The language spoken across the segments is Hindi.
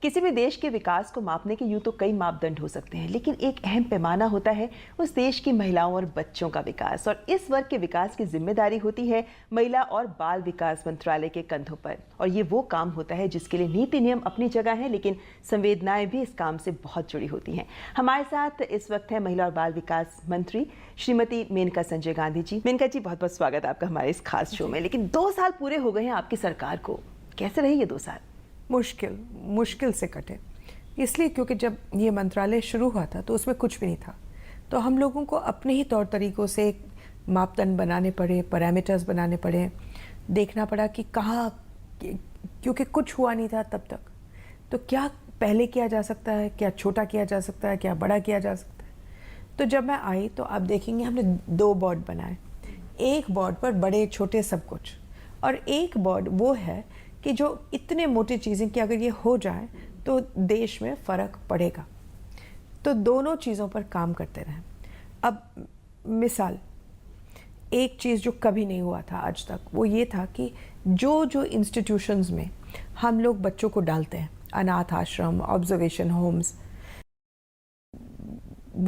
किसी भी देश के विकास को मापने के यूं तो कई मापदंड हो सकते हैं, लेकिन एक अहम पैमाना होता है उस देश की महिलाओं और बच्चों का विकास। और इस वर्ग के विकास की जिम्मेदारी होती है महिला और बाल विकास मंत्रालय के कंधों पर। और ये वो काम होता है जिसके लिए नीति नियम अपनी जगह है, लेकिन संवेदनाएं भी इस काम से बहुत जुड़ी होती हैं। हमारे साथ इस वक्त है महिला और बाल विकास मंत्री श्रीमती मेनका संजय गांधी जी। मेनका जी, बहुत बहुत स्वागत है आपका हमारे इस खास शो में। लेकिन 2 साल पूरे हो गए हैं आपकी सरकार को, कैसे रही ये 2 साल? मुश्किल से कटे, इसलिए क्योंकि जब ये मंत्रालय शुरू हुआ था तो उसमें कुछ भी नहीं था। तो हम लोगों को अपने ही तौर तरीकों से मापदंड बनाने पड़े, पैरामीटर्स बनाने पड़े, देखना पड़ा कि कहाँ, क्योंकि कुछ हुआ नहीं था तब तक, तो क्या पहले किया जा सकता है, क्या छोटा किया जा सकता है, क्या बड़ा किया जा सकता है। तो जब मैं आई तो आप देखेंगे हमने 2 बोर्ड बनाए। एक बोर्ड पर बड़े छोटे सब कुछ, और एक बोर्ड वो है कि जो इतने मोटी चीज़ें कि अगर ये हो जाए तो देश में फ़र्क पड़ेगा। तो दोनों चीज़ों पर काम करते रहें। अब मिसाल, एक चीज़ जो कभी नहीं हुआ था आज तक वो ये था कि जो इंस्टीट्यूशंस में हम लोग बच्चों को डालते हैं, अनाथ आश्रम, ऑब्जर्वेशन होम्स,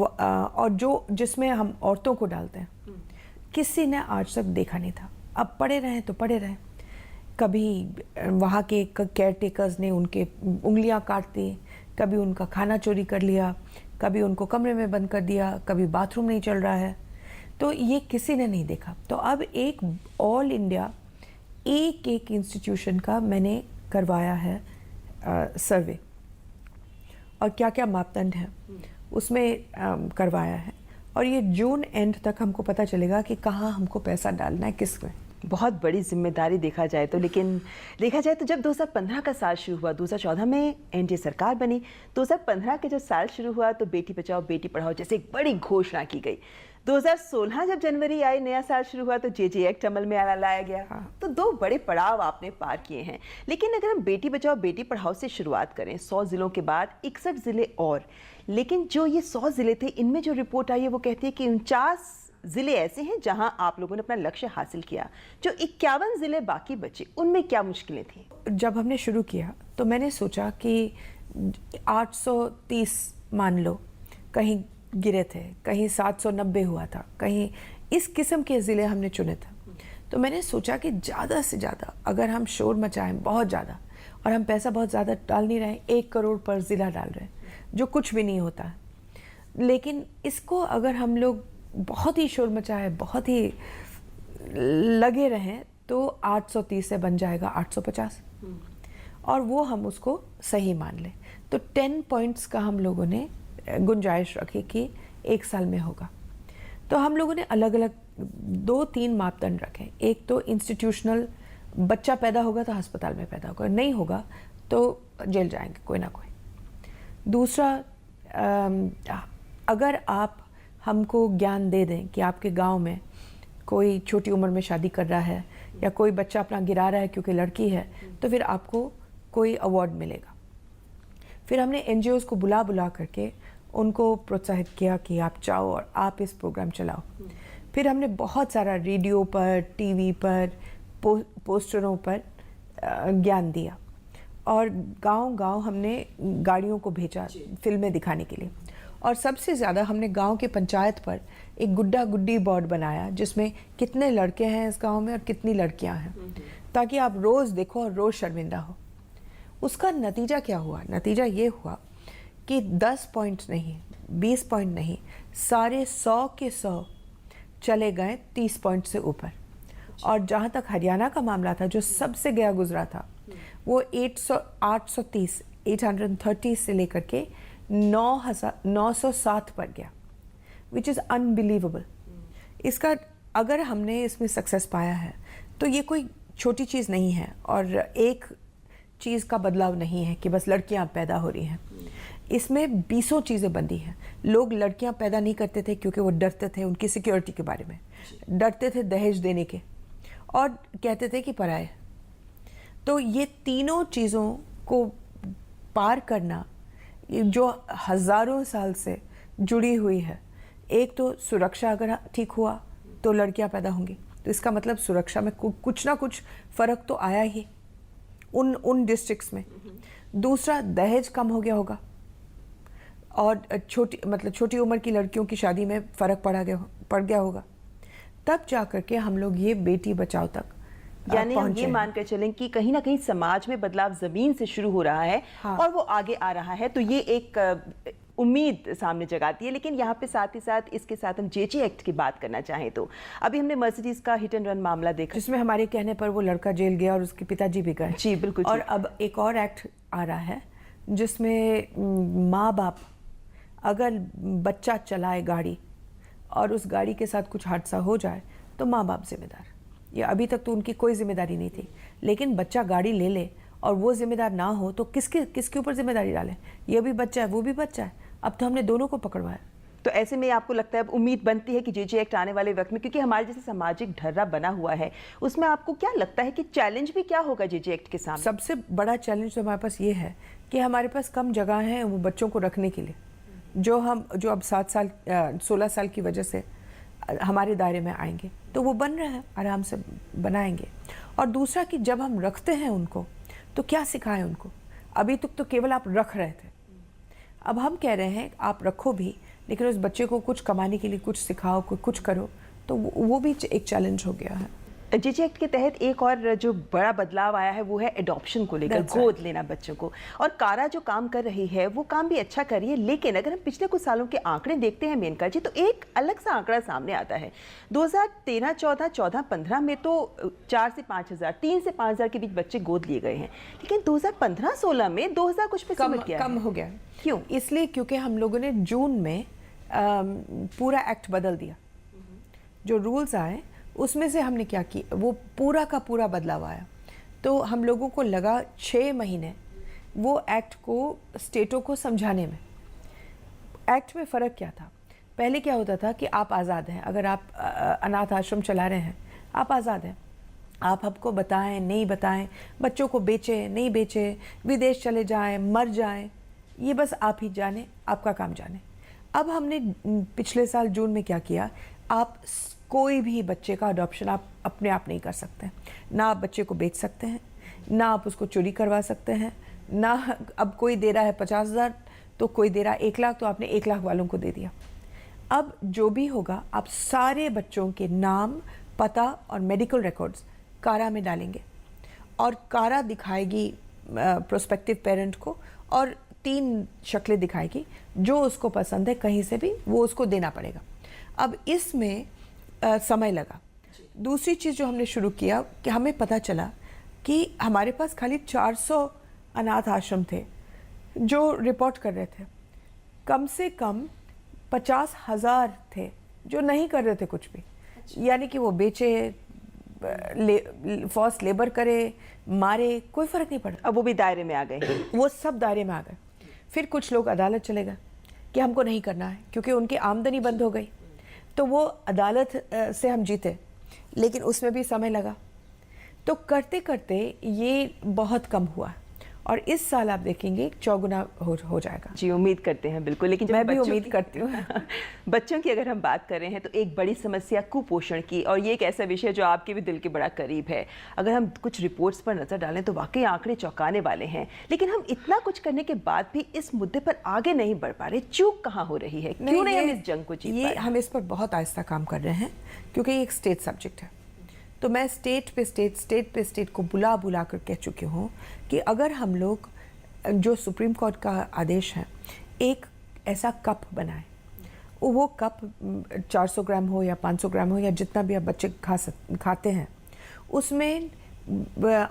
और जिसमें हम औरतों को डालते हैं, किसी ने आज तक देखा नहीं था। अब पड़े रहें तो पड़े रहें। कभी वहाँ के केयर टेकर्स ने उनके उंगलियां काट दी, कभी उनका खाना चोरी कर लिया, कभी उनको कमरे में बंद कर दिया, कभी बाथरूम नहीं चल रहा है, तो ये किसी ने नहीं देखा। तो अब एक ऑल इंडिया एक इंस्टीट्यूशन का मैंने करवाया है सर्वे, और क्या क्या मापदंड है उसमें करवाया है, और ये जून एंड तक हमको पता चलेगा कि कहाँ हमको पैसा डालना है, किस में। बहुत बड़ी जिम्मेदारी देखा जाए तो। लेकिन देखा जाए तो जब 2015 का साल शुरू हुआ, 2014 में एनडीए सरकार बनी, 2015 के जब साल शुरू हुआ तो बेटी बचाओ बेटी पढ़ाओ जैसे एक बड़ी घोषणा की गई। 2016 जब जनवरी आई, नया साल शुरू हुआ तो जेजे एक्ट अमल में लाया गया। तो 2 बड़े पड़ाव आपने पार किए हैं। लेकिन अगर हम बेटी बचाओ बेटी पढ़ाओ से शुरुआत करें, 100 जिलों के बाद 61 जिले और, लेकिन जो ये 100 जिले थे, इनमें जो रिपोर्ट आई है वो कहती है कि 49 जिले ऐसे हैं जहां आप लोगों ने अपना लक्ष्य हासिल किया। जो 51 जिले बाकी बचे, उनमें क्या मुश्किलें थी? जब हमने शुरू किया तो मैंने सोचा कि 830 मान लो कहीं गिरे थे, कहीं 790 हुआ था, कहीं इस किस्म के ज़िले हमने चुने थे। तो मैंने सोचा कि ज़्यादा से ज़्यादा अगर हम शोर मचाएं बहुत ज़्यादा, और हम पैसा बहुत ज़्यादा डाल नहीं रहे, 1 करोड़ पर ज़िला डाल रहे हैं, जो कुछ भी नहीं होता है, लेकिन इसको अगर हम लोग बहुत ही शोर मचाए, बहुत ही लगे रहें, तो 830 से बन जाएगा 850, और वो हम उसको सही मान लें। तो 10 पॉइंट्स का हम लोगों ने गुंजाइश रखी कि 1 साल में होगा। तो हम लोगों ने अलग अलग 2-3 मापदंड रखे। एक तो इंस्टीट्यूशनल, बच्चा पैदा होगा तो अस्पताल में पैदा होगा, नहीं होगा तो जेल जाएंगे कोई ना कोई। दूसरा, अगर आप हमको ज्ञान दे दें कि आपके गांव में कोई छोटी उम्र में शादी कर रहा है, या कोई बच्चा अपना गिरा रहा है क्योंकि लड़की है, तो फिर आपको कोई अवार्ड मिलेगा। फिर हमने एनजीओज को बुला करके उनको प्रोत्साहित किया कि आप जाओ और आप इस प्रोग्राम चलाओ। फिर हमने बहुत सारा रेडियो पर, टीवी पर, पोस्टरों पर ज्ञान दिया, और गांव-गांव हमने गाड़ियों को भेजा फिल्में दिखाने के लिए। और सबसे ज़्यादा हमने गांव के पंचायत पर एक गुड्डा गुड्डी बोर्ड बनाया, जिसमें कितने लड़के हैं इस गांव में और कितनी लड़कियां हैं, ताकि आप रोज़ देखो और रोज़ शर्मिंदा हो। उसका नतीजा क्या हुआ? नतीजा ये हुआ कि 10 पॉइंट नहीं, 20 पॉइंट नहीं, सारे 100 के 100 चले गए 30 पॉइंट से ऊपर। और जहाँ तक हरियाणा का मामला था, जो सबसे गया गुजरा था, वो 830 से लेकर के 907 पर गया, विच इज़ अनबिलीवेबल। इसका अगर हमने इसमें सक्सेस पाया है तो ये कोई छोटी चीज़ नहीं है, और एक चीज़ का बदलाव नहीं है कि बस लड़कियां पैदा हो रही हैं। इसमें 20 चीज़ें बंदी हैं। लोग लड़कियां पैदा नहीं करते थे क्योंकि वो डरते थे उनकी सिक्योरिटी के बारे में, डरते थे दहेज देने के, और कहते थे कि पराए। तो ये तीनों चीज़ों को पार करना, जो हज़ारों साल से जुड़ी हुई है। एक तो सुरक्षा, अगर ठीक हुआ तो लड़कियां पैदा होंगी, तो इसका मतलब सुरक्षा में कुछ ना कुछ फ़र्क तो आया ही। उन डिस्ट्रिक्ट्स में। दूसरा, दहेज कम हो गया होगा और छोटी उम्र की लड़कियों की शादी में फ़र्क पड़ गया होगा। तब जा करके हम लोग ये बेटी बचाओ तक यानी हम पहुंचे ये हैं। मानकर चलें कि कहीं ना कहीं समाज में बदलाव जमीन से शुरू हो रहा है हाँ। और वो आगे आ रहा है, तो ये एक उम्मीद सामने जगाती है। लेकिन यहाँ पे साथ ही साथ इसके साथ हम जेजे एक्ट की बात करना चाहें तो अभी हमने मर्सिडीज का हिट एंड रन मामला देखा, जिसमें हमारे कहने पर वो लड़का जेल गया और उसके पिताजी भी गए। जी बिल्कुल। और अब एक और एक्ट आ रहा है जिसमें माँ बाप अगर बच्चा चलाए गाड़ी और उस गाड़ी के साथ कुछ हादसा हो जाए तो माँ बाप जिम्मेदार। ये अभी तक तो उनकी कोई जिम्मेदारी नहीं थी, लेकिन बच्चा गाड़ी ले ले और वो जिम्मेदार ना हो तो किसके ऊपर जिम्मेदारी डालें? ये भी बच्चा है, वो भी बच्चा है। अब तो हमने दोनों को पकड़वाया। तो ऐसे में आपको लगता है अब उम्मीद बनती है कि जेजे एक्ट आने वाले वक्त में, क्योंकि हमारे जैसे सामाजिक ढर्रा बना हुआ है, उसमें आपको क्या लगता है कि चैलेंज भी क्या होगा जेजे एक्ट के सामने? सबसे बड़ा चैलेंज तो हमारे पास ये है कि हमारे पास कम जगह है वो बच्चों को रखने के लिए, जो अब 16 साल की वजह से हमारे दायरे में आएंगे, तो वो बन रहे हैं, आराम से बनाएंगे। और दूसरा कि जब हम रखते हैं उनको तो क्या सिखाएं उनको? अभी तक तो केवल आप रख रहे थे, अब हम कह रहे हैं आप रखो भी, लेकिन उस बच्चे को कुछ कमाने के लिए कुछ सिखाओ, कुछ करो, तो वो भी एक चैलेंज हो गया है। जेजे एक्ट के तहत एक और जो बड़ा बदलाव आया है वो है एडॉप्शन को लेकर, गोद लेना बच्चों को। और कारा जो काम कर रही है वो काम भी अच्छा कर रही है, लेकिन अगर हम पिछले कुछ सालों के आंकड़े देखते हैं मेनका जी, तो एक अलग सा आंकड़ा सामने आता है। 2013-14, 14-15 में तो 4 से 5 हज़ार, 3 से 5 हज़ार के बीच बच्चे गोद लिए गए हैं, लेकिन 2015-16 में 2000 कुछ पे सिमट गया, कम हो गया। क्यों? इसलिए क्योंकि हम लोगों ने जून में पूरा एक्ट बदल दिया। जो रूल्स आए उसमें से हमने क्या किया, वो पूरा का पूरा बदलाव आया। तो हम लोगों को लगा 6 महीने वो एक्ट को स्टेटों को समझाने में। एक्ट में फ़र्क क्या था? पहले क्या होता था कि आप आज़ाद हैं, अगर आप अनाथ आश्रम चला रहे हैं आप आज़ाद हैं, आप हमको बताएं नहीं बताएं, बच्चों को बेचें नहीं बेचें, विदेश चले जाएं मर जाएं, ये बस आप ही जाने, आपका काम जाने। अब हमने पिछले साल जून में क्या किया, आप कोई भी बच्चे का अडॉप्शन आप अपने आप नहीं कर सकते हैं। ना आप बच्चे को बेच सकते हैं, ना आप उसको चोरी करवा सकते हैं, ना अब कोई दे रहा है 50,000 तो कोई दे रहा है 1 लाख, तो आपने 1 लाख वालों को दे दिया। अब जो भी होगा आप सारे बच्चों के नाम, पता और मेडिकल रिकॉर्ड्स कारा में डालेंगे और कारा दिखाएगी प्रोस्पेक्टिव पेरेंट को और 3 शक्लें दिखाएगी, जो उसको पसंद है कहीं से भी वो उसको देना पड़ेगा। अब इसमें समय लगा। दूसरी चीज़ जो हमने शुरू किया कि हमें पता चला कि हमारे पास खाली 400 अनाथ आश्रम थे जो रिपोर्ट कर रहे थे, कम से कम 50,000 थे जो नहीं कर रहे थे कुछ भी। यानी कि वो बेचे, फोर्स लेबर करे, मारे, कोई फ़र्क नहीं पड़ा। अब वो भी दायरे में आ गए, वो सब दायरे में आ गए। फिर कुछ लोग अदालत चले गए कि हमको नहीं करना है, क्योंकि उनकी आमदनी बंद हो गई। तो वो अदालत से हम जीते, लेकिन उसमें भी समय लगा। तो करते करते ये बहुत कम हुआ और इस साल आप देखेंगे 4 हो जाएगा। जी उम्मीद करते हैं बिल्कुल। लेकिन मैं भी उम्मीद करती हूँ। बच्चों की अगर हम बात कर रहे हैं तो एक बड़ी समस्या कुपोषण की, और ये एक ऐसा विषय जो आपके भी दिल के बड़ा करीब है। अगर हम कुछ रिपोर्ट्स पर नजर डालें तो वाकई आंकड़े चौंकाने वाले हैं, लेकिन हम इतना कुछ करने के बाद भी इस मुद्दे पर आगे नहीं बढ़ पा रहे। चूक कहाँ हो रही है? क्यों नहीं हम इस जंग को जीत पा रहे? हम इस पर बहुत आहिस्ता काम कर रहे हैं, क्योंकि ये एक स्टेट सब्जेक्ट है। तो मैं स्टेट पे स्टेट को बुला कर कह चुकी हूँ कि अगर हम लोग, जो सुप्रीम कोर्ट का आदेश है, एक ऐसा कप बनाए, वो कप 400 ग्राम हो या 500 ग्राम हो या जितना भी आप बच्चे खाते हैं, उसमें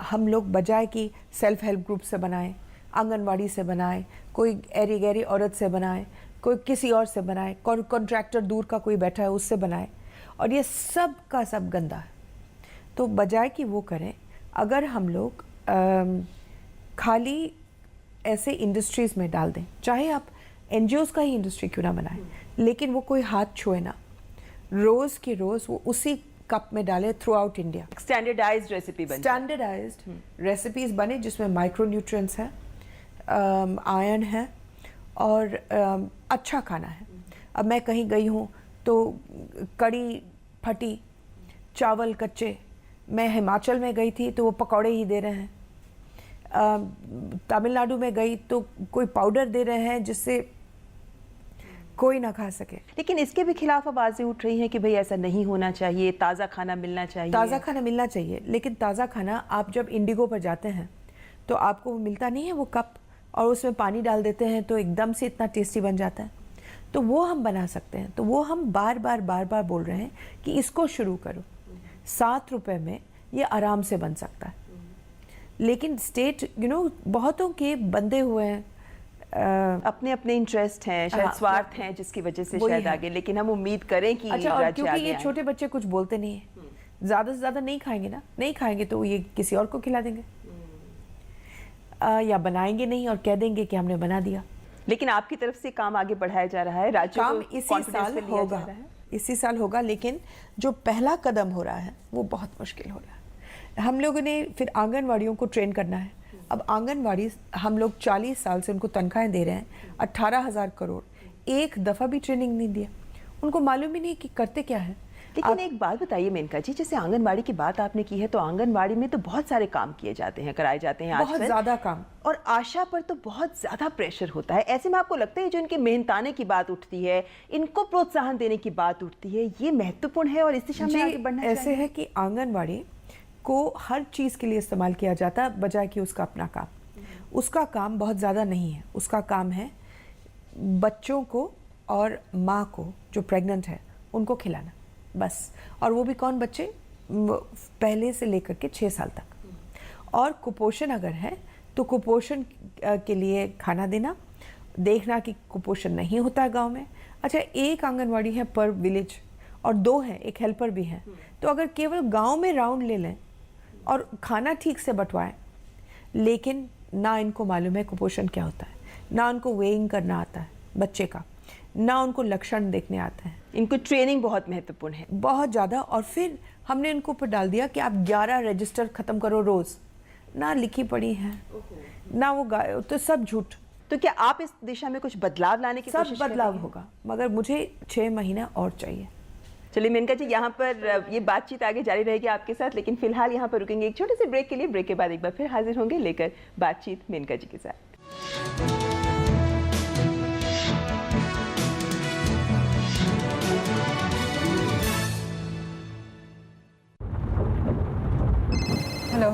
हम लोग बजाय कि सेल्फ हेल्प ग्रुप से बनाएं, आंगनवाड़ी से बनाएं, कोई एरी गैरी औरत से बनाएं, कोई किसी और से बनाएं, कॉन्ट्रैक्टर दूर का कोई बैठा है उससे बनाएं, और ये सब का सब गंदा है। तो बजाय कि वो करें, अगर हम लोग खाली ऐसे इंडस्ट्रीज़ में डाल दें, चाहे आप NGOs का ही इंडस्ट्री क्यों ना बनाएं, लेकिन वो कोई हाथ छुए ना, रोज़ के रोज़ वो उसी कप में डाले throughout India. Standardised recipe बने, स्टैंडर्डाइज्ड रेसिपीज़ बने जिसमें माइक्रो न्यूट्रिएंट्स है, आयरन है और अच्छा खाना है। अब मैं कहीं गई हूँ तो कड़ी फटी, चावल कच्चे, मैं हिमाचल में गई थी तो वो पकौड़े ही दे रहे हैं। तमिलनाडु में गई तो कोई पाउडर दे रहे हैं जिससे कोई ना खा सके। लेकिन इसके भी खिलाफ आवाजें उठ रही हैं कि भाई ऐसा नहीं होना चाहिए, ताज़ा खाना मिलना चाहिए। ताज़ा खाना मिलना चाहिए, लेकिन ताज़ा खाना आप जब इंडिगो पर जाते हैं तो आपको मिलता नहीं है वो कप, और उसमें पानी डाल देते हैं तो एकदम से इतना टेस्टी बन जाता है। तो वो हम बना सकते हैं। तो वो हम बार बार बोल रहे हैं कि इसको शुरू करो। 7 रुपए में ये आराम से बन सकता है। लेकिन स्टेट बहुतों के बंधे हुए हैं, अपने अपने इंटरेस्ट हैं, शायद स्वार्थ हैं, जिसकी वजह से शायद आगे। लेकिन हम उम्मीद करें कि अच्छा, और राज्य क्योंकि आगे ये आए। छोटे बच्चे कुछ बोलते नहीं है, ज़्यादा से ज़्यादा नहीं खाएंगे ना, नहीं खाएंगे तो ये किसी और को खिला देंगे, या बनाएंगे नहीं और कह देंगे कि हमने बना दिया। लेकिन आपकी तरफ से काम आगे बढ़ाया जा रहा है, राज्य काम को इसी confidence साल पे लिया जा होगा, रहा है। इसी साल होगा। लेकिन जो पहला कदम हो रहा है वो बहुत मुश्किल हो रहा है। हम लोगों ने फिर आंगनवाड़ियों को ट्रेन करना है। अब आंगनवाड़ी हम लोग 40 साल से उनको तनख्वाहें दे रहे हैं, 18,000 करोड़, एक दफ़ा भी ट्रेनिंग नहीं दिया। उनको मालूम ही नहीं कि करते क्या है। लेकिन एक बात बताइए मेनका जी, जैसे आंगनवाड़ी की बात आपने की है, तो आंगनवाड़ी में तो बहुत सारे काम किए जाते हैं, कराए जाते हैं, बहुत ज़्यादा काम, और आशा पर तो बहुत ज़्यादा प्रेशर होता है। ऐसे में आपको लगता है जो इनके मेहनताने की बात उठती है, इनको प्रोत्साहन देने की बात उठती है, ये महत्वपूर्ण है और इस दिशा में आगे बढ़ना चाहिए? ऐसे है कि आंगनवाड़ी को हर चीज़ के लिए इस्तेमाल किया जाता है, बजाय कि उसका अपना काम। उसका काम बहुत ज़्यादा नहीं है। उसका काम है बच्चों को और माँ को जो प्रेग्नेंट है उनको खिलाना, बस। और वो भी कौन बच्चे, पहले से लेकर के 6 साल तक। और कुपोषण अगर है तो कुपोषण के लिए खाना देना, देखना कि कुपोषण नहीं होता है गांव में। अच्छा, एक आंगनवाड़ी है पर विलेज और 2 हैं, एक हेल्पर भी है। तो अगर केवल गांव में राउंड ले लें और खाना ठीक से बंटवाएं, लेकिन ना इनको मालूम है कुपोषण क्या होता है, ना उनको वेइंग करना आता है बच्चे का, ना उनको लक्षण देखने आते हैं। इनको ट्रेनिंग बहुत महत्वपूर्ण है, बहुत ज़्यादा। और फिर हमने इनको ऊपर डाल दिया कि आप 11 रजिस्टर ख़त्म करो रोज़, ना लिखी पड़ी है ना वो तो सब झूठ। तो क्या आप इस दिशा में कुछ बदलाव लाने की कोशिश सब बदलाव होगा, मगर मुझे 6 महीने और चाहिए। चलिए मेनका जी, यहाँ पर ये बातचीत आगे जारी रहेगी आपके साथ, लेकिन फिलहाल यहाँ पर रुकेंगे एक छोटे से ब्रेक के लिए। ब्रेक के बाद एक बार फिर हाजिर होंगे लेकर बातचीत मेनका जी के साथ। हेलो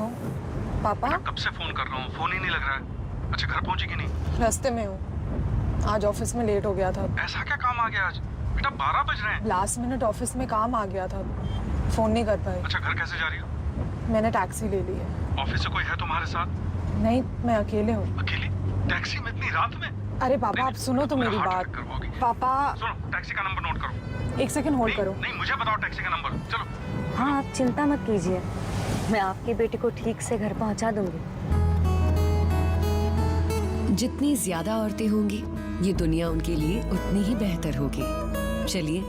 पापा, कब से फोन कर रहा हूँ, फोन ही नहीं लग रहा है। अच्छा, घर पहुंची कि नहीं? रास्ते में हूँ। आज ऑफिस में लेट हो गया था। ऐसा क्या काम आ गया आज? बेटा 12 बज रहे हैं। लास्ट मिनट ऑफिस में काम आ गया था, फोन नहीं कर पाई। अच्छा, घर कैसे जा रही हो? मैंने टैक्सी ले ली है। ऑफिस से कोई है तुम्हारे साथ? नहीं, मैं अकेले हूँ। अकेली? टैक्सी में इतनी रात में? अरे पापा, आप सुनो तो मेरी बात। पापा सुनो, टैक्सी का नंबर नोट करो। एक सेकंड होल्ड करो। नहीं, मुझे बताओ टैक्सी का नंबर। चलो। हाँ, आप चिंता मत कीजिए, मैं आपकी बेटी को ठीक से घर पहुंचा दूंगी। जितनी ज्यादा औरतें होंगी, ये दुनिया उनके लिए उतनी ही बेहतर होगी। चलिए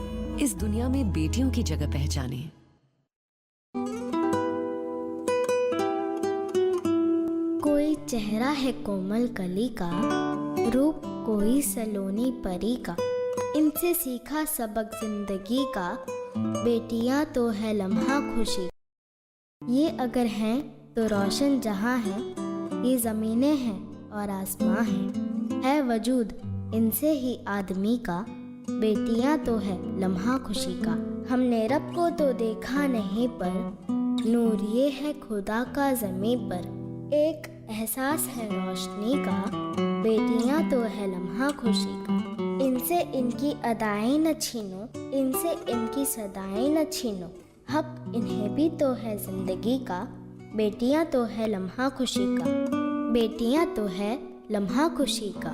इस दुनिया में बेटियों की जगह पहचानें। कोई चेहरा है कोमल कली का, रूप कोई सलोनी परी का, इनसे सीखा सबक जिंदगी का, बेटियां तो है लम्हा खुशी। ये अगर हैं तो रोशन जहां है, ये ज़मीनें हैं और आसमां है वजूद इनसे ही आदमी का, बेटियां तो है लम्हा खुशी का। हमने रब को तो देखा नहीं पर नूर ये है खुदा का ज़मीं पर, एक एहसास है रोशनी का, बेटियां तो है लम्हा खुशी का। इनसे इनकी अदाएं न छीनो, इनसे इनकी सदाएं न छीनो, हक इन्हें भी तो है जिंदगी का, बेटियां तो है लम्हा खुशी का, बेटियां तो है लम्हा खुशी का।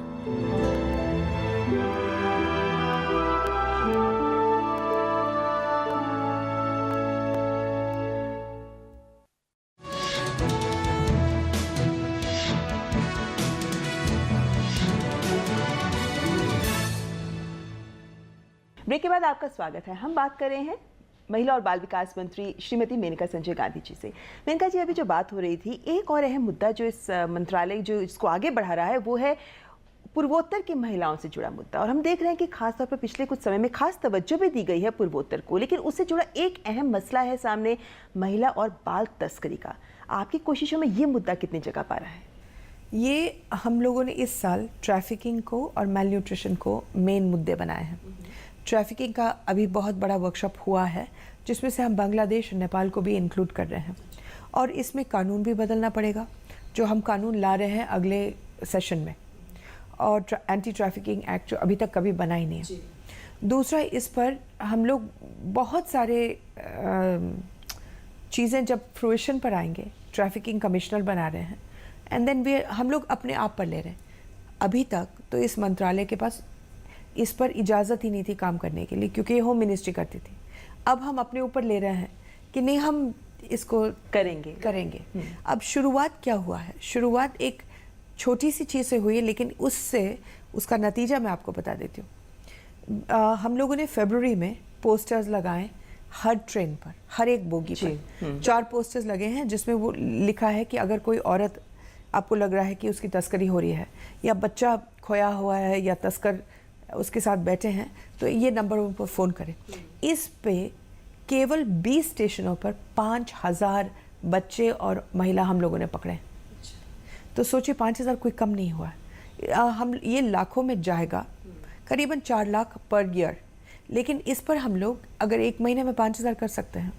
ब्रेक के बाद आपका स्वागत है। हम बात कर रहे हैं महिला और बाल विकास मंत्री श्रीमती मेनका संजय गांधी जी से। मेनका जी, अभी जो बात हो रही थी, एक और अहम मुद्दा जो इस मंत्रालय जो इसको आगे बढ़ा रहा है वो है पूर्वोत्तर की महिलाओं से जुड़ा मुद्दा। और हम देख रहे हैं कि खासतौर पर पिछले कुछ समय में खास तवज्जो भी दी गई है पूर्वोत्तर को, लेकिन उससे जुड़ा एक अहम मसला है सामने, महिला और बाल तस्करी का। आपकी कोशिशों में ये मुद्दा कितनी जगह पा रहा है? ये हम लोगों ने इस साल ट्रैफिकिंग को और मेल न्यूट्रिशन को मेन मुद्दे बनाए हैं। ट्रैफिकिंग का अभी बहुत बड़ा वर्कशॉप हुआ है, जिसमें से हम बांग्लादेश और नेपाल को भी इंक्लूड कर रहे हैं, और इसमें कानून भी बदलना पड़ेगा, जो हम कानून ला रहे हैं अगले सेशन में, और एंटी ट्रैफिकिंग एक्ट जो अभी तक कभी बना ही नहीं है। दूसरा, इस पर हम लोग बहुत सारे चीज़ें जब फ्रूइशन पर आएंगे, ट्रैफिकिंग कमिश्नर बना रहे हैं, एंड देन हम लोग अपने आप पर ले रहे हैं। अभी तक तो इस मंत्रालय के पास इस पर इजाज़त ही नहीं थी काम करने के लिए, क्योंकि ये होम मिनिस्ट्री करती थी। अब हम अपने ऊपर ले रहे हैं कि नहीं, हम इसको करेंगे। अब शुरुआत क्या हुआ है? शुरुआत एक छोटी सी चीज़ से हुई है, लेकिन उसका नतीजा मैं आपको बता देती हूँ। हम लोगों ने फरवरी में पोस्टर्स लगाए हर ट्रेन पर, हर एक बोगी पर 4 पोस्टर्स लगे हैं, जिसमें वो लिखा है कि अगर कोई औरत आपको लग रहा है कि उसकी तस्करी हो रही है, या बच्चा खोया हुआ है, या तस्कर उसके साथ बैठे हैं, तो ये नंबर उन पर फ़ोन करें। इस पे केवल 20 स्टेशनों पर 5000 बच्चे और महिला हम लोगों ने पकड़े। तो सोचिए 5000 कोई कम नहीं हुआ है। हम ये लाखों में जाएगा, करीबन 4 लाख पर ईयर। लेकिन इस पर हम लोग अगर एक महीने में 5000 कर सकते हैं,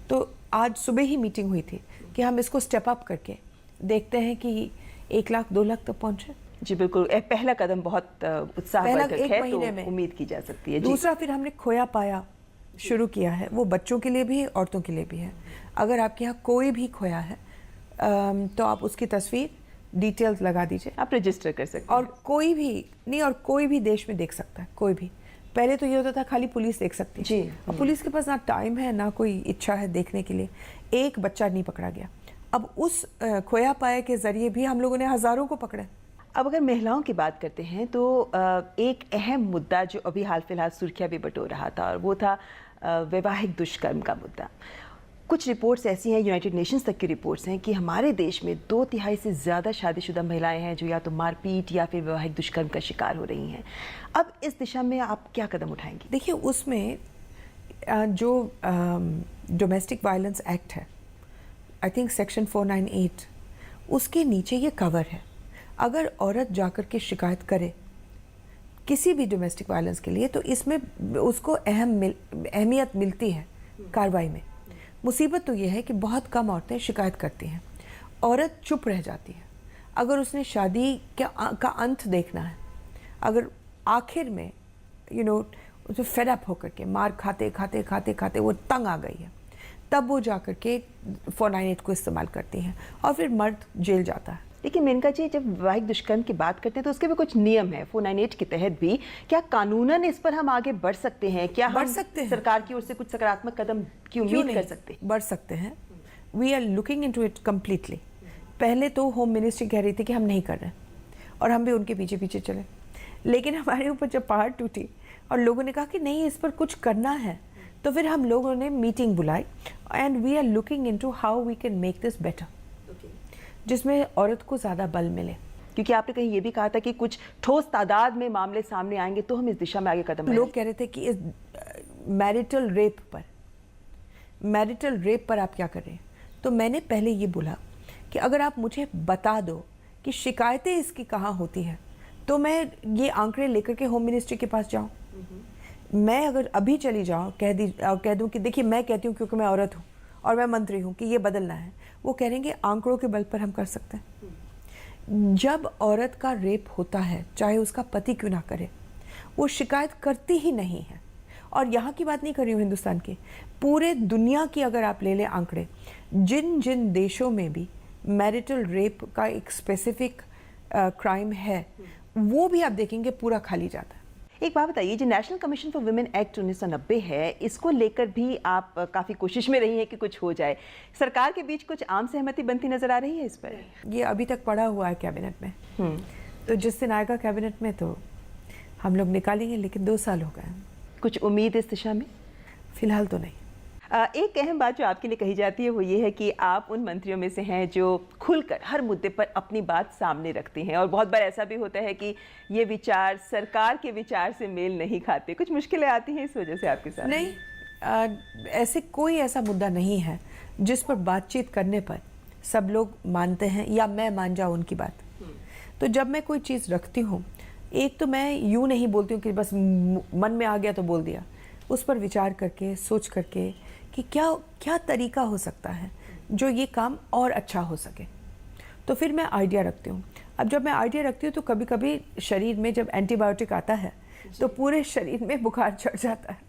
तो आज सुबह ही मीटिंग हुई थी कि हम इसको स्टेप अप करके देखते हैं कि 1 लाख 2 लाख तक पहुँचे। जी बिल्कुल, पहला कदम बहुत उत्साहवर्धक एक है, महीने तो में उम्मीद की जा सकती है। जी। दूसरा, फिर हमने खोया पाया शुरू किया है, वो बच्चों के लिए भी है, औरतों के लिए भी है। अगर आपके यहाँ कोई भी खोया है तो आप उसकी तस्वीर, डिटेल्स लगा दीजिए, आप रजिस्टर कर सकते हैं। और कोई भी देश में देख सकता है, कोई भी। पहले तो ये होता था खाली पुलिस देख सकती है, जी। और पुलिस के पास ना टाइम है ना कोई इच्छा है देखने के लिए। एक बच्चा नहीं पकड़ा गया। अब उस खोया पाया के जरिए भी हम लोगों ने हजारों को पकड़े। अब अगर महिलाओं की बात करते हैं तो एक अहम मुद्दा जो अभी हाल फिलहाल सुर्खियां भी बटोर रहा था, और वो था वैवाहिक दुष्कर्म का मुद्दा। कुछ रिपोर्ट्स ऐसी हैं, यूनाइटेड नेशंस तक की रिपोर्ट्स हैं, कि हमारे देश में 2/3 से ज़्यादा शादीशुदा महिलाएं हैं जो या तो मारपीट या फिर वैवाहिक दुष्कर्म का शिकार हो रही हैं। अब इस दिशा में आप क्या कदम उठाएंगी? देखिए, उसमें जो डोमेस्टिक वायलेंस एक्ट है, आई थिंक सेक्शन 498, उसके नीचे ये कवर है। अगर औरत जाकर के शिकायत करे किसी भी डोमेस्टिक वायलेंस के लिए, तो इसमें उसको अहमियत मिलती है कार्रवाई में। मुसीबत तो ये है कि बहुत कम औरतें शिकायत करती हैं, औरत चुप रह जाती है। अगर उसने शादी का अंत देखना है, अगर आखिर में उसे फेड अप होकर के मार खाते वो तंग आ गई है, तब वो जाकर के 498 को इस्तेमाल करती हैं, और फिर मर्द जेल जाता है। लेकिन मेनका जी, जब वैवाहिक दुष्कर्म की बात करते हैं तो उसके भी कुछ नियम है 498 के तहत भी। क्या कानूनन इस पर हम आगे बढ़ सकते हैं? क्या बढ़ हम सकते हैं। सरकार की ओर से कुछ सकारात्मक कदम की उम्मीद कर सकते हैं? बढ़ सकते हैं। We are looking into it completely. पहले तो होम मिनिस्ट्री कह रही थी कि हम नहीं कर रहे, और हम भी उनके पीछे पीछे चले। लेकिन हमारे ऊपर जब पहाड़ टूटी और लोगों ने कहा कि नहीं, इस पर कुछ करना है, तो फिर हम लोगों ने मीटिंग बुलाई, and we are looking into how we can make this better, जिसमें औरत को ज़्यादा बल मिले। क्योंकि आपने कहीं ये भी कहा था कि कुछ ठोस तादाद में मामले सामने आएंगे तो हम इस दिशा में आगे कदम लोग कह रहे थे कि इस मैरिटल रेप पर आप क्या कर रहे हैं? तो मैंने पहले ये बोला कि अगर आप मुझे बता दो कि शिकायतें इसकी कहाँ होती हैं, तो मैं ये आंकड़े लेकर के होम मिनिस्ट्री के पास जाऊँ। मैं अगर अभी चली जाऊँ, कह दूँ कि देखिए, मैं कहती हूँ क्योंकि मैं औरत हूँ और मैं मंत्री हूँ कि ये बदलना है, वो कहेंगे आंकड़ों के बल पर हम कर सकते हैं। जब औरत का रेप होता है, चाहे उसका पति क्यों ना करे, वो शिकायत करती ही नहीं है। और यहाँ की बात नहीं कर रही हूँ, हिंदुस्तान की, पूरे दुनिया की अगर आप ले लें आंकड़े, जिन जिन देशों में भी मैरिटल रेप का एक स्पेसिफिक क्राइम है, वो भी आप देखेंगे पूरा खाली जाता है। एक बात बताइए, जो national commission for women act 1990 है, इसको लेकर भी आप काफ़ी कोशिश में रही हैं कि कुछ हो जाए। सरकार के बीच कुछ आम सहमति बनती नजर आ रही है इस पर? ये अभी तक पड़ा हुआ है कैबिनेट में, तो जिस दिन आएगा कैबिनेट में तो हम लोग निकालेंगे, लेकिन 2 साल हो गए। कुछ उम्मीद इस दिशा में? फिलहाल तो नहीं। एक अहम बात जो आपके लिए कही जाती है वो ये है कि आप उन मंत्रियों में से हैं जो खुलकर हर मुद्दे पर अपनी बात सामने रखते हैं, और बहुत बार ऐसा भी होता है कि ये विचार सरकार के विचार से मेल नहीं खाते। कुछ मुश्किलें आती हैं इस वजह से आपके साथ? नहीं, ऐसे कोई ऐसा मुद्दा नहीं है जिस पर बातचीत करने पर सब लोग मानते हैं या मैं मान जाऊँ उनकी बात। तो जब मैं कोई चीज़ रखती हूँ, एक तो मैं यूँ नहीं बोलती हूँ कि बस मन में आ गया तो बोल दिया, उस पर विचार करके, सोच करके कि क्या क्या तरीका हो सकता है जो ये काम और अच्छा हो सके, तो फिर मैं आइडिया रखती हूँ। अब जब मैं आइडिया रखती हूँ तो कभी कभी शरीर में जब एंटीबायोटिक आता है तो पूरे शरीर में बुखार चढ़ जाता है,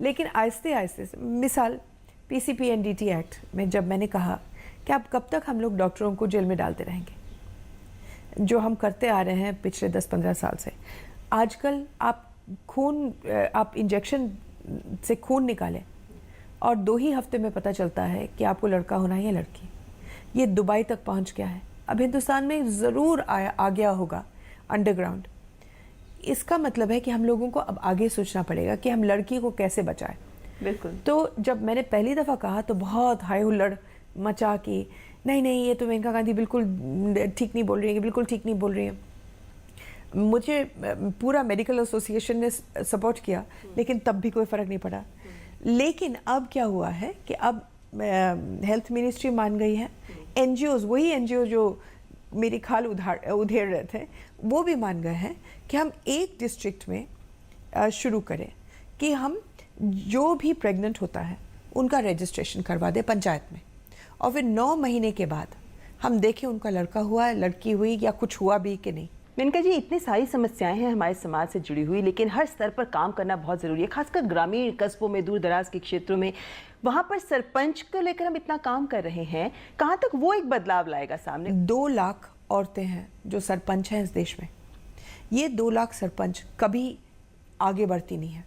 लेकिन आहिस्ते आहिस्ते से, मिसाल PCPNDT एक्ट में जब मैंने कहा कि अब कब तक हम लोग डॉक्टरों को जेल में डालते रहेंगे, जो हम करते आ रहे हैं पिछले 10-15 साल से। आजकल आप इंजेक्शन से खून निकालें और 2 ही हफ्ते में पता चलता है कि आपको लड़का होना है या लड़की। ये दुबई तक पहुंच गया है, अब हिंदुस्तान में ज़रूर आ गया होगा अंडरग्राउंड। इसका मतलब है कि हम लोगों को अब आगे सोचना पड़ेगा कि हम लड़की को कैसे बचाएं। बिल्कुल। तो जब मैंने पहली दफ़ा कहा तो बहुत हाय हुल्लड़ मचा कि नहीं ये तो मेनका गांधी बिल्कुल ठीक नहीं बोल रही है, बिल्कुल ठीक नहीं बोल रही है। मुझे पूरा मेडिकल एसोसिएशन ने सपोर्ट किया, लेकिन तब भी कोई फ़र्क नहीं पड़ा। लेकिन अब क्या हुआ है कि अब हेल्थ मिनिस्ट्री मान गई है, NGOs, वही NGO जो मेरी खाल उधेड़ रहे थे, वो भी मान गए हैं कि हम एक डिस्ट्रिक्ट में शुरू करें कि हम जो भी प्रेग्नेंट होता है उनका रजिस्ट्रेशन करवा दें पंचायत में, और फिर 9 महीने के बाद हम देखें उनका लड़का हुआ, लड़की हुई या कुछ हुआ भी कि नहीं। मेनका जी, इतनी सारी समस्याएं हैं हमारे समाज से जुड़ी हुई, लेकिन हर स्तर पर काम करना बहुत ज़रूरी है, खासकर ग्रामीण कस्बों में, दूर दराज के क्षेत्रों में। वहाँ पर सरपंच को लेकर हम इतना काम कर रहे हैं, कहाँ तक वो एक बदलाव लाएगा सामने? 2 लाख औरतें हैं जो सरपंच हैं इस देश में। ये 2 लाख सरपंच कभी आगे बढ़ती नहीं है,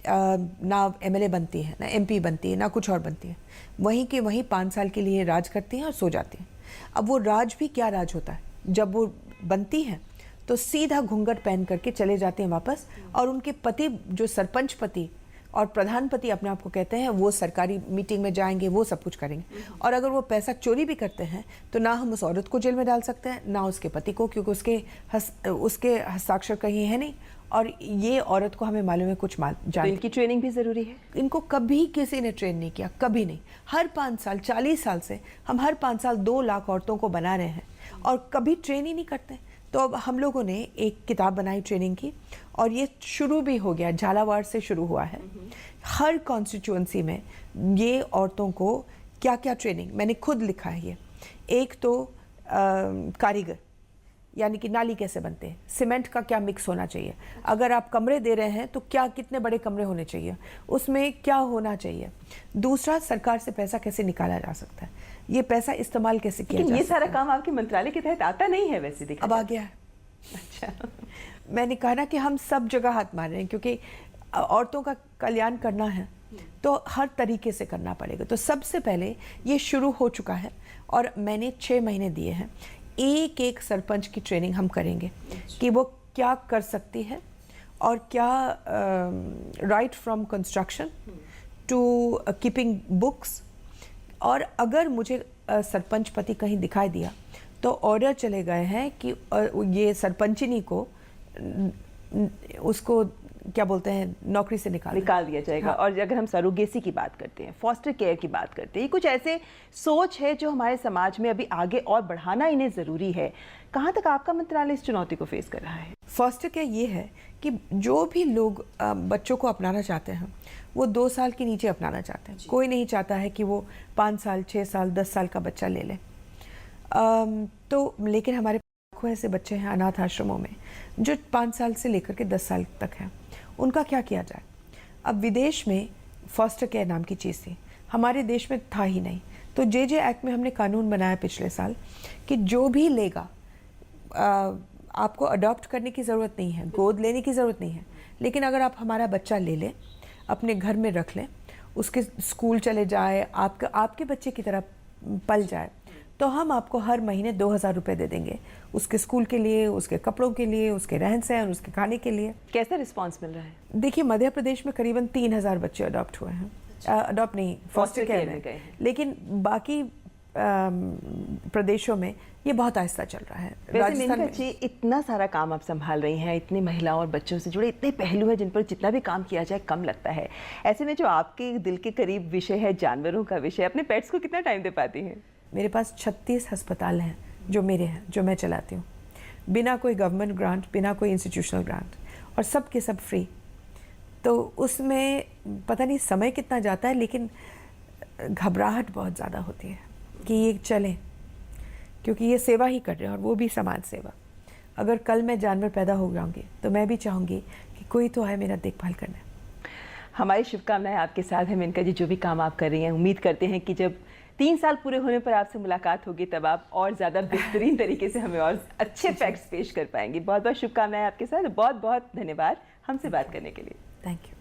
ना MLA बनती है, ना MP बनती है, ना कुछ और बनती है। वहीं के वहीं 5 साल के लिए राज करती हैं और सो जाती हैं। अब वो राज भी क्या राज होता है, जब वो बनती हैं तो सीधा घूंघट पहन करके चले जाते हैं वापस, और उनके पति जो सरपंच पति और प्रधान पति अपने आप को कहते हैं, वो सरकारी मीटिंग में जाएंगे, वो सब कुछ करेंगे। और अगर वो पैसा चोरी भी करते हैं तो ना हम उस औरत को जेल में डाल सकते हैं, ना उसके पति को, क्योंकि उसके हस्ताक्षर कहीं है नहीं, और ये औरत को हमें मालूम है कुछ तो इनकी ट्रेनिंग भी ज़रूरी है। इनको कभी किसी ने ट्रेन नहीं किया, कभी नहीं। हर 5 साल, 40 साल से हम हर 5 साल 2 लाख औरतों को बना रहे हैं और कभी ट्रेन ही नहीं करते। तो अब हम लोगों ने एक किताब बनाई ट्रेनिंग की, और ये शुरू भी हो गया, झालावाड़ से शुरू हुआ है। हर कॉन्स्टिट्यूएंसी में ये औरतों को क्या क्या ट्रेनिंग, मैंने खुद लिखा है ये। एक तो कारीगर, यानी कि नाली कैसे बनते हैं, सीमेंट का क्या मिक्स होना चाहिए, अगर आप कमरे दे रहे हैं तो क्या कितने बड़े कमरे होने चाहिए, उसमें क्या होना चाहिए। दूसरा, सरकार से पैसा कैसे निकाला जा सकता है, ये पैसा इस्तेमाल कैसे किया जा सकता है। ये सारा काम आपके मंत्रालय के तहत आता नहीं है वैसे, देखा अब आ गया है। अच्छा। मैंने कहा ना कि हम सब जगह हाथ मार रहे हैं, क्योंकि औरतों का कल्याण करना है तो हर तरीके से करना पड़ेगा। तो सबसे पहले ये शुरू हो चुका है, और मैंने 6 महीने दिए हैं। एक सरपंच की ट्रेनिंग हम करेंगे कि वो क्या कर सकती है, और क्या right from construction to keeping books. और अगर मुझे सरपंच पति कहीं दिखाई दिया तो ऑर्डर चले गए हैं कि ये सरपंचिनी को उसको क्या बोलते हैं, नौकरी से निकाल दिया जाएगा। हाँ। और अगर हम सरोगेसी की बात करते हैं, फॉस्टर केयर की बात करते हैं, ये कुछ ऐसे सोच है जो हमारे समाज में अभी आगे और बढ़ाना इन्हें ज़रूरी है। कहाँ तक आपका मंत्रालय इस चुनौती को फेस कर रहा है? फॉस्टर केयर ये है कि जो भी लोग बच्चों को अपनाना चाहते हैं वो 2 साल के नीचे अपनाना चाहते हैं। कोई नहीं चाहता है कि वो 5 साल, 6 साल, 10 साल का बच्चा ले ले। तो लेकिन हमारे लाखों ऐसे बच्चे हैं अनाथ आश्रमों में जो 5 साल से लेकर के 10 साल तक हैं। उनका क्या किया जाए? अब विदेश में फॉस्टर केयर नाम की चीज़ थी, हमारे देश में था ही नहीं। तो JJ एक्ट में हमने कानून बनाया पिछले साल कि जो भी लेगा, आपको अडॉप्ट करने की ज़रूरत नहीं है, गोद लेने की ज़रूरत नहीं है, लेकिन अगर आप हमारा बच्चा ले लें, अपने घर में रख लें, उसके स्कूल चले जाए, आपके बच्चे की तरह पल जाए, तो हम आपको हर महीने 2000 रुपये दे देंगे, उसके स्कूल के लिए, उसके कपड़ों के लिए, उसके रहन सहन, उसके खाने के लिए। कैसा रिस्पांस मिल रहा है? देखिए, मध्य प्रदेश में करीबन 3000 बच्चे अडॉप्ट हुए हैं। अडॉप्ट नहीं, फॉस्टर केयर में गए हैं, लेकिन बाकी प्रदेशों में ये बहुत आहिस्ता चल रहा है। राजस्थान में जी इतना सारा काम आप संभाल रही हैं, इतनी महिलाओं और बच्चों से जुड़े इतने पहलू हैं जिन पर जितना भी काम किया जाए कम लगता है। ऐसे में जो आपके दिल के करीब विषय है, जानवरों का विषय, अपने पेट्स को कितना टाइम दे पाती हैं? मेरे पास 36 अस्पताल हैं जो मेरे हैं, जो मैं चलाती हूँ। बिना कोई गवर्नमेंट ग्रांट, बिना कोई इंस्टीट्यूशनल ग्रांट, और सब के सब फ्री। तो उसमें पता नहीं समय कितना जाता है, लेकिन घबराहट बहुत ज़्यादा होती है कि ये चलें, क्योंकि ये सेवा ही कर रहे हैं और वो भी समाज सेवा। अगर कल मैं जानवर पैदा हो जाऊंगी तो मैं भी चाहूँगी कि कोई तो है मेरा देखभाल करने। हमारी शुभकामनाएं आपके साथ है मेनका जी, जो भी काम आप कर रही हैं। उम्मीद करते हैं कि जब 3 साल पूरे होने पर आपसे मुलाकात होगी तब आप और ज़्यादा बेहतरीन तरीके से हमें और अच्छे फैक्ट्स पेश कर पाएंगी। बहुत बहुत शुभकामनाएं आपके साथ, बहुत बहुत धन्यवाद हमसे बात करने के लिए। Thank you.